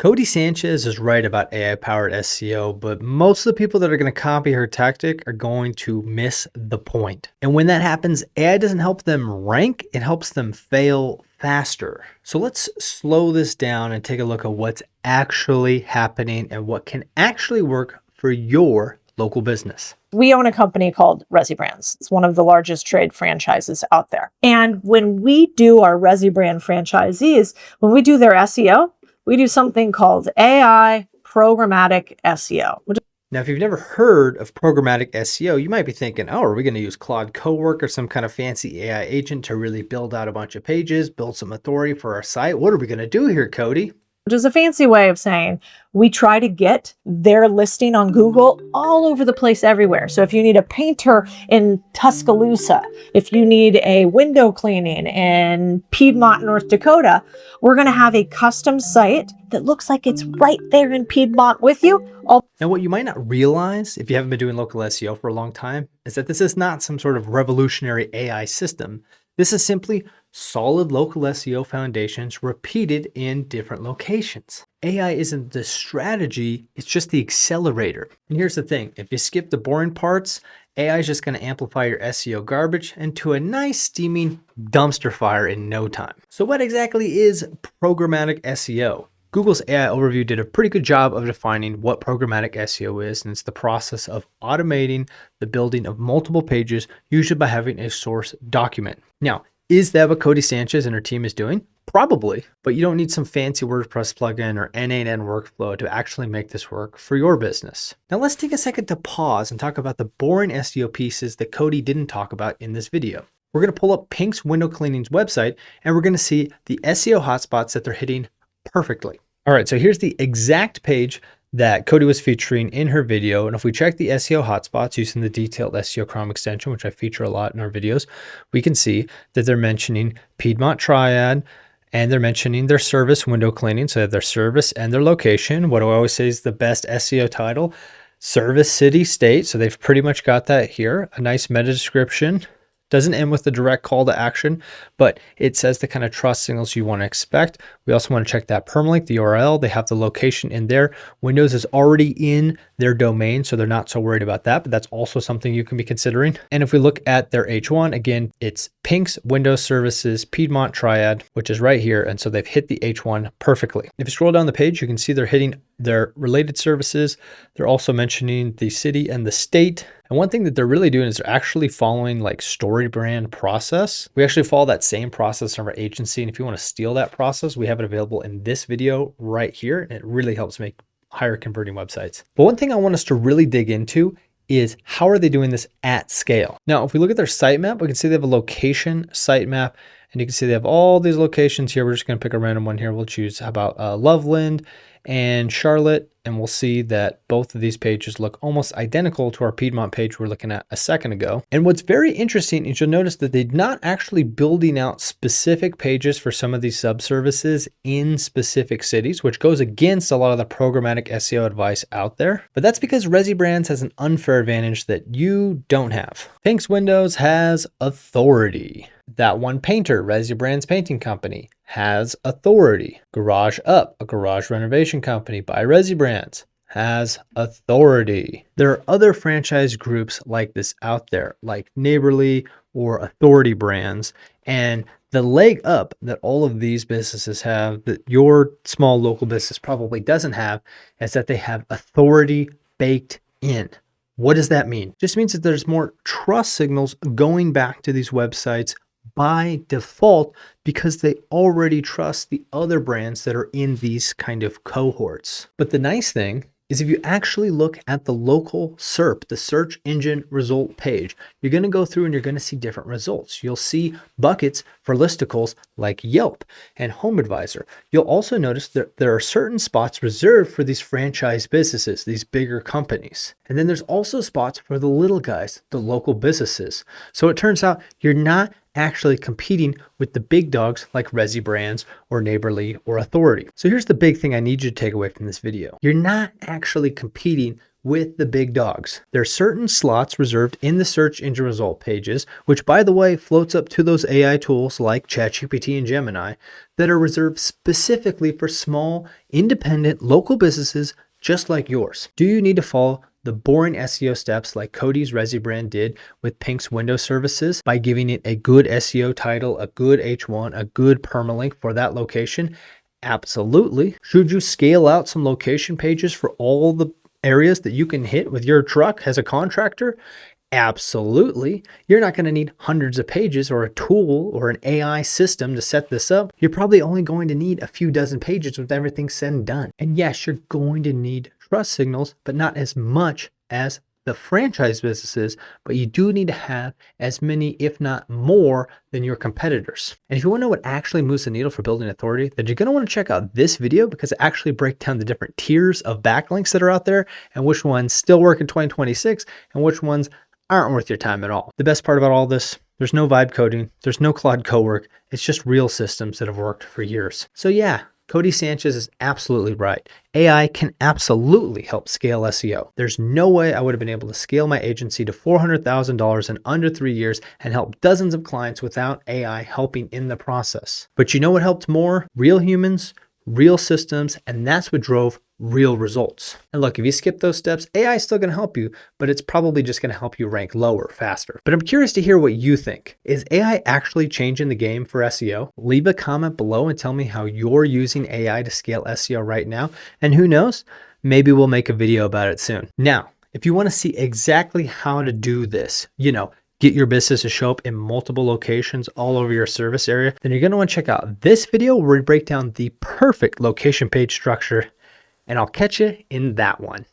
Codie Sanchez is right about AI-powered SEO, but most of the people that are going to copy her tactic are going to miss the point. And when that happens, AI doesn't help them rank, it helps them fail faster. So let's slow this down and take a look at what's actually happening and what can actually work for your local business. We own a company called Resi Brands. It's one of the largest trade franchises out there. And when we do our Resi Brand franchisees, when we do their SEO, we do something called AI programmatic SEO. Now, if you've never heard of programmatic SEO, you might be thinking, oh, are we going to use Claude Cowork or some kind of fancy AI agent to really build out a bunch of pages, build some authority for our site? What are we going to do here, Codie? Which is a fancy way of saying we try to get their listing on Google all over the place everywhere. So if you need a painter in Tuscaloosa, if you need a window cleaning in Piedmont, North Dakota, we're going to have a custom site that looks like it's right there in Piedmont with you. Now, what you might not realize if you haven't been doing local SEO for a long time is that this is not some sort of revolutionary AI system. This is simply solid local SEO foundations repeated in different locations. AI isn't the strategy, it's just the accelerator. And here's the thing, if you skip the boring parts, AI is just going to amplify your SEO garbage into a nice steaming dumpster fire in no time. So what exactly is programmatic SEO? Google's AI overview did a pretty good job of defining what programmatic SEO is, and it's the process of automating the building of multiple pages, usually by having a source document. Now, is that what Codie Sanchez and her team is doing? Probably, but you don't need some fancy WordPress plugin or N8N workflow to actually make this work for your business. Now let's take a second to pause and talk about the boring SEO pieces that Codie didn't talk about in this video. We're going to pull up Pink's Window Cleaning's website, and we're going to see the SEO hotspots that they're hitting perfectly. All right, so here's the exact page that Codie was featuring in her video. And if we check the SEO hotspots using the detailed SEO Chrome extension, which I feature a lot in our videos, we can see that they're mentioning Piedmont Triad, and they're mentioning their service, window cleaning. So they have their service and their location. What do I always say is the best SEO title? Service, city, state. So they've pretty much got that here. A nice meta description. Doesn't end with the direct call to action, but it says the kind of trust signals you want to expect. We also want to check that permalink, the URL. They have the location in there. Windows is already in their domain, so they're not so worried about that, but that's also something you can be considering. And if we look at their H1, again, it's Pink's Windows Services, Piedmont Triad, which is right here. And so they've hit the H1 perfectly. If you scroll down the page, you can see they're hitting their related services. They're also mentioning the city and the state. And one thing that they're really doing is they're actually following like story brand process. We actually follow that same process in our agency. And if you want to steal that process, we have it available in this video right here. And it really helps make higher converting websites. But one thing I want us to really dig into is how are they doing this at scale? Now, if we look at their sitemap, we can see they have a location sitemap, and you can see they have all these locations here. We're just going to pick a random one here. We'll choose how about Loveland and Charlotte, and we'll see that both of these pages look almost identical to our Piedmont page we were looking at a second ago. And what's very interesting is you'll notice that they're not actually building out specific pages for some of these subservices in specific cities, which goes against a lot of the programmatic SEO advice out there. But that's because Resi Brands has an unfair advantage that you don't have. Pink's Windows has authority. That one painter, Resi Brands Painting Company, has authority. Garage Up, a garage renovation company by Resi Brands, has authority. There are other franchise groups like this out there, like Neighborly or Authority Brands. And the leg up that all of these businesses have that your small local business probably doesn't have is that they have authority baked in. What does that mean? It just means that there's more trust signals going back to these websites by default because they already trust the other brands that are in these kind of cohorts. But the nice thing is if you actually look at the local SERP, the search engine result page, you're going to go through and you're going to see different results. You'll see buckets for listicles like Yelp and Home Advisor. You'll also notice that there are certain spots reserved for these franchise businesses, these bigger companies. And then there's also spots for the little guys, the local businesses. So it turns out you're not actually competing with the big dogs like Resi Brands or Neighborly or Authority. So here's the big thing I need you to take away from this video. You're not actually competing with the big dogs. There are certain slots reserved in the search engine result pages, which by the way floats up to those AI tools like ChatGPT and Gemini, that are reserved specifically for small, independent, local businesses just like yours. Do you need to follow the boring SEO steps like Codie's Resi brand did with Pink's window services by giving it a good SEO title, a good H1, a good permalink for that location? Absolutely. Should you scale out some location pages for all the areas that you can hit with your truck as a contractor? Absolutely. You're not going to need hundreds of pages or a tool or an AI system to set this up. You're probably only going to need a few dozen pages with everything said and done. And yes, you're going to need trust signals, but not as much as the franchise businesses, but you do need to have as many, if not more, than your competitors. And if you want to know what actually moves the needle for building authority, then you're going to want to check out this video because it actually breaks down the different tiers of backlinks that are out there and which ones still work in 2026 and which ones aren't worth your time at all. The best part about all this, there's no vibe coding, there's no Claude cowork, it's just real systems that have worked for years. So yeah, Codie Sanchez is absolutely right. AI can absolutely help scale SEO. There's no way I would have been able to scale my agency to $400,000 in under 3 years and help dozens of clients without AI helping in the process. But you know what helped more? Real humans, real systems, and that's what drove real results. And look, if you skip those steps, AI is still going to help you, but it's probably just going to help you rank lower faster. But I'm curious to hear what you think. Is AI actually changing the game for SEO? Leave a comment below and tell me how you're using AI to scale SEO right now. And who knows, maybe we'll make a video about it soon. Now, if you want to see exactly how to do this, get your business to show up in multiple locations all over your service area, then you're going to want to check out this video where we break down the perfect location page structure, and I'll catch you in that one.